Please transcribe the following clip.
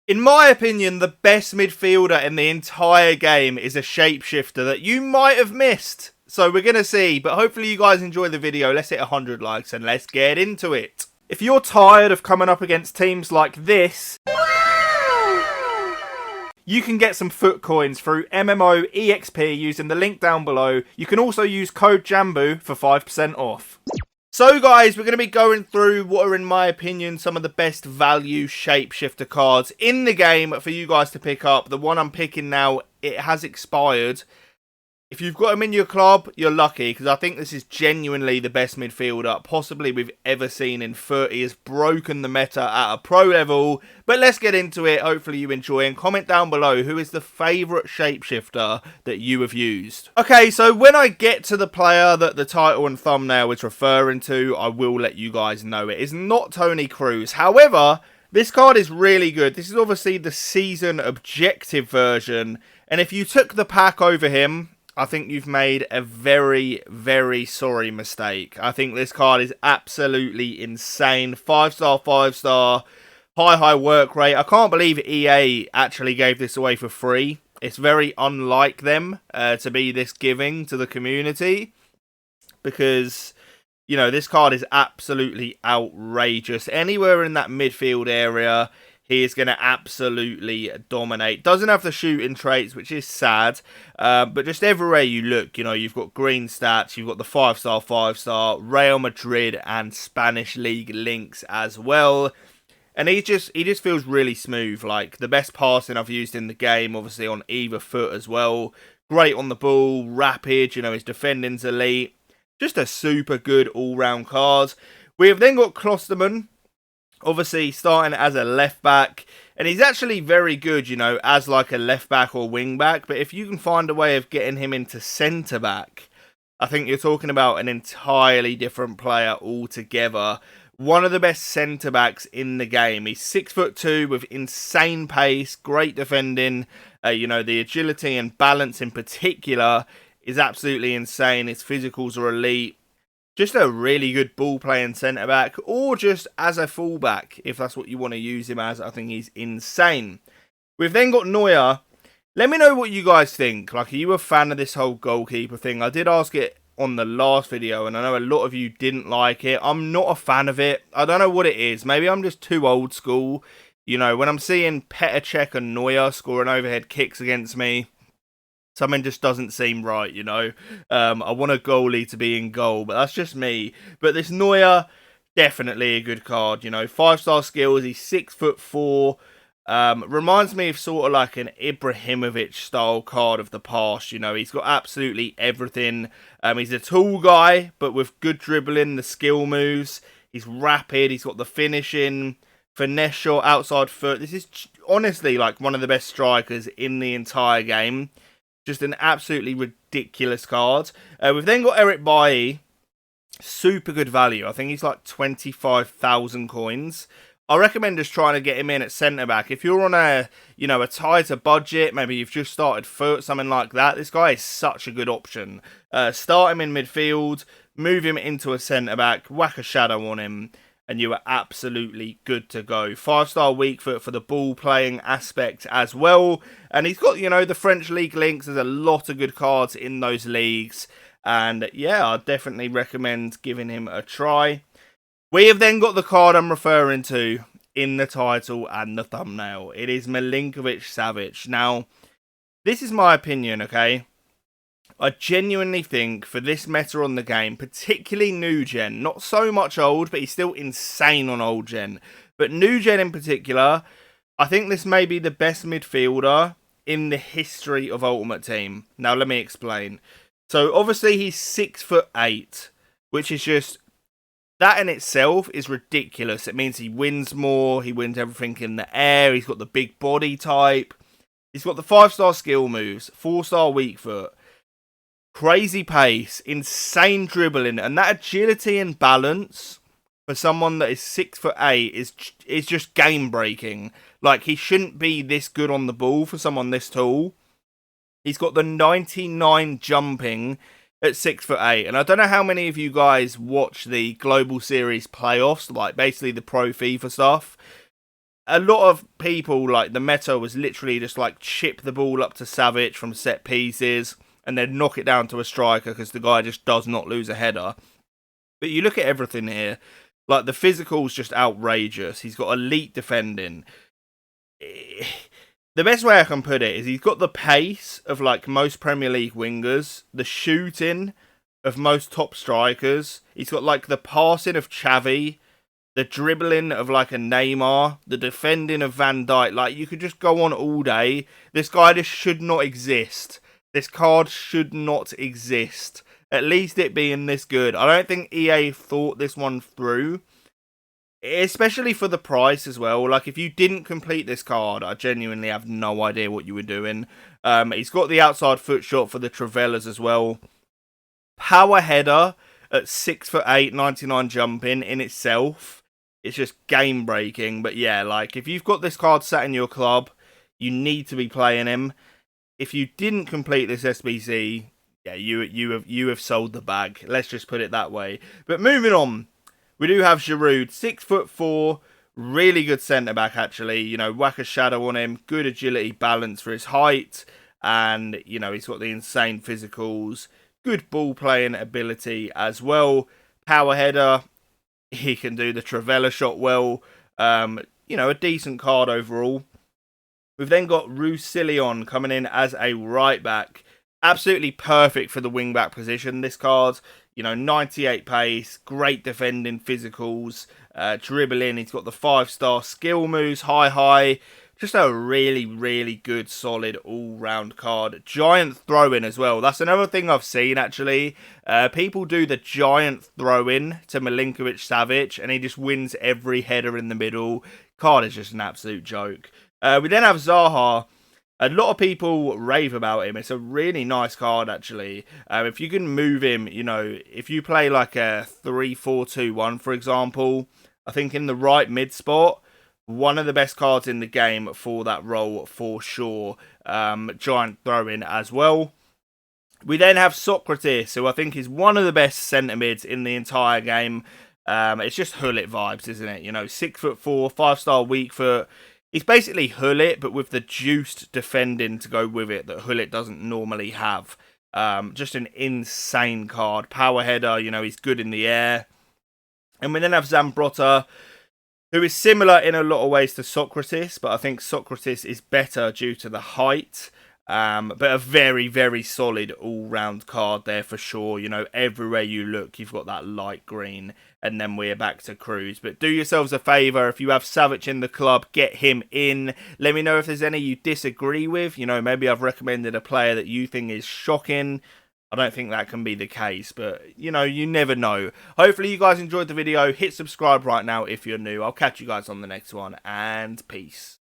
In my opinion, the best midfielder in the entire game is a shapeshifter that you might have missed. So we're going to see, but hopefully you guys enjoy the video. Let's hit 100 likes and let's get into it. If you're tired of coming up against teams like this, you can get some FUT coins through MMO EXP using the link down below. You can also use code JambooUK for 5% off. So guys, we're going to be going through what are, in my opinion, some of the best value shapeshifter cards in the game for you guys to pick up. The one I'm picking now, it has expired. If you've got him in your club, you're lucky, because I think this is genuinely the best midfielder possibly we've ever seen in FUT. He has broken the meta at a pro level, but let's get into it. Hopefully you enjoy, and comment down below who is the favourite shapeshifter that you have used. Okay, so when I get to the player that the title and thumbnail is referring to, I will let you guys know. It is not Toni Kroos. However, this card is really good. This is obviously the season objective version, and if you took the pack over him, I think you've made a very, very sorry mistake. I think this card is absolutely insane. 5-star, 5-star, high work rate. I can't believe EA actually gave this away for free. It's very unlike them to be this giving to the community. Because, you know, this card is absolutely outrageous. Anywhere in that midfield area, he is going to absolutely dominate. Doesn't have the shooting traits, which is sad. But just everywhere you look, you know, you've got green stats. You've got the 5-star, 5-star, Real Madrid and Spanish League links as well. And he just feels really smooth. Like, the best passing I've used in the game, obviously on either foot as well. Great on the ball, rapid, you know, his defending's elite. Just a super good all-round card. We have then got Klosterman, obviously starting as a left back, and he's actually very good, you know, as like a left back or wing back. But if you can find a way of getting him into centre back, I think you're talking about an entirely different player altogether. One of the best centre backs in the game. He's 6'2" with insane pace, great defending. You know, the agility and balance in particular is absolutely insane. His physicals are elite. Just a really good ball-playing centre-back, or just as a full-back, if that's what you want to use him as. I think he's insane. We've then got Neuer. Let me know what you guys think. Like, are you a fan of this whole goalkeeper thing? I did ask it on the last video, and I know a lot of you didn't like it. I'm not a fan of it. I don't know what it is. Maybe I'm just too old school. You know, when I'm seeing Petr Cech and Neuer scoring overhead kicks against me, something just doesn't seem right, you know. I want a goalie to be in goal, but that's just me. But this Neuer, definitely a good card, you know. 5-star skills, he's 6'4". Reminds me of sort of like an Ibrahimovic style card of the past, you know. He's got absolutely everything. He's a tall guy, but with good dribbling, the skill moves. He's rapid, he's got the finishing, finesse shot, outside foot. This is honestly like one of the best strikers in the entire game. Just an absolutely ridiculous card. We've then got Eric Bailly. Super good value. I think he's like 25,000 coins. I recommend just trying to get him in at centre-back. If you're on a, you know, a tighter budget, maybe you've just started FUT, something like that, this guy is such a good option. Start him in midfield, move him into a centre-back, whack a shadow on him, and you are absolutely good to go. 5-star weak foot for the ball playing aspect as well. And he's got, you know, the French League links. There's a lot of good cards in those leagues. And yeah, I definitely recommend giving him a try. We have then got the card I'm referring to in the title and the thumbnail. It is Milinkovic Savic. Now, this is my opinion, okay? I genuinely think for this meta on the game, particularly new gen, not so much old, but he's still insane on old gen. But new gen in particular, I think this may be the best midfielder in the history of Ultimate Team. Now let me explain. So obviously he's 6'8", which is just, that in itself is ridiculous. It means he wins more, he wins everything in the air, he's got the big body type, he's got the 5-star skill moves, 4-star weak foot. Crazy pace, insane dribbling, and that agility and balance for someone that is 6'8" is just game breaking. Like, he shouldn't be this good on the ball for someone this tall. He's got the 99 jumping at 6'8", and I don't know how many of you guys watch the Global Series playoffs, like basically the Pro FIFA stuff. a lot of people, like, the meta was literally just like chip the ball up to Savic from set pieces and then knock it down to a striker because the guy just does not lose a header. But you look at everything here, like, the physical's just outrageous. He's got elite defending. The best way I can put it is he's got the pace of, like, most Premier League wingers, the shooting of most top strikers. He's got, like, the passing of Xavi, the dribbling of, like, a Neymar, the defending of Van Dijk. Like, you could just go on all day. This guy just should not exist. This card should not exist. At least it being this good. I don't think EA thought this one through. Especially for the price as well. Like, if you didn't complete this card, I genuinely have no idea what you were doing. He's got the outside foot shot for the Travellas as well. Power header at 6'8", 99 jumping in itself. It's just game breaking. But yeah, like, if you've got this card sat in your club, you need to be playing him. If you didn't complete this SBC, yeah, you have sold the bag. Let's just put it that way. But moving on, we do have Giroud, 6'4", really good centre back actually. You know, whack a shadow on him, good agility, balance for his height, and you know he's got the insane physicals, good ball playing ability as well. Power header, he can do the Travella shot well. You know, a decent card overall. We've then got Roussillon coming in as a right back. Absolutely perfect for the wing back position, this card. You know, 98 pace, great defending physicals, dribbling. He's got the 5-star skill moves, high. Just a really, really good, solid all-round card. Giant throw-in as well. That's another thing I've seen, actually. People do the giant throw-in to Milinkovic Savic, and he just wins every header in the middle. Card is just an absolute joke. We then have Zaha. A lot of people rave about him. It's a really nice card, actually. If you can move him, you know, if you play like a 3-4-2-1, for example, I think in the right mid spot, one of the best cards in the game for that role, for sure. Giant throw-in as well. We then have Socrates, who I think is one of the best centre mids in the entire game. It's just Hullet vibes, isn't it? You know, 6'4", 5-star weak foot. He's basically Hullet, but with the juiced defending to go with it that Hullet doesn't normally have. Just an insane card. Power header, you know, he's good in the air. And we then have Zambrotta, who is similar in a lot of ways to Socrates, but I think Socrates is better due to the height. But a very, very solid all-round card there for sure. You know, everywhere you look, you've got that light green. And then we're back to Cruz. But do yourselves a favour. If you have Savic in the club, get him in. Let me know if there's any you disagree with. You know, maybe I've recommended a player that you think is shocking. I don't think that can be the case. But, you know, you never know. Hopefully you guys enjoyed the video. Hit subscribe right now if you're new. I'll catch you guys on the next one. And peace.